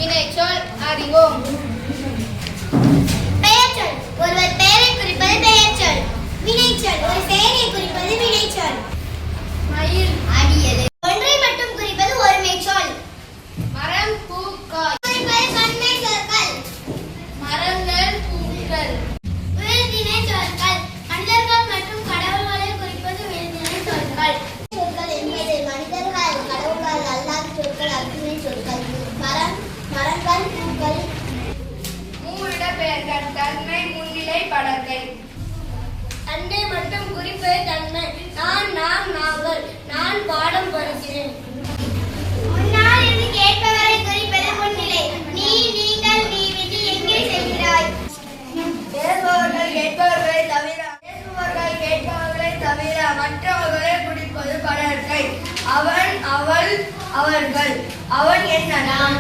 வினைச்சொல் அறிவோம். பெயர்ச்சொல் ஒருவர் பெயரை குறிப்பது பெயர்ச்சொல். வினைச்சொல் ஒரு செயலை குறிப்பது வினைச்சொல். மயில் ஆடியது ஒன்றை மட்டும் குறிப்பது ஒருமை சொல். மரம் பூ காய் குறிப்பது பன்மை சொற்கள். மரங்கள் பூக்கள். விருந்தினை சொற்கள் மனிதர்கள் மற்றும் கடவுள்களை குறிப்பது விருந்தினை சொற்கள். சொற்கள் என்பது மனிதர்கள் கடவுள்கள் அல்லாத சொற்கள் அக்னிமை சொற்கள். மரம் மரங்கள் பூக்கள். மூவிட பெயர்கள் தன்மை முன்னிலை படர்க்கை. தன்னை மட்டும் குறிப்பது தன்மை. நான் நாங்கள் நான் பாடம் படிக்கிறேன். முன்னால் என்று கேட்பவரை குறிப்பது முன்னிலை. நீ நீங்கள் நீ விதி எங்கே செல்கிறாய். பேசுபவர்கள் கேட்பவர்களை தவிர மற்றவர்களை குறிப்பது படர்க்கை. அவன் அவள் அவர்கள். அவன் என்ன நான்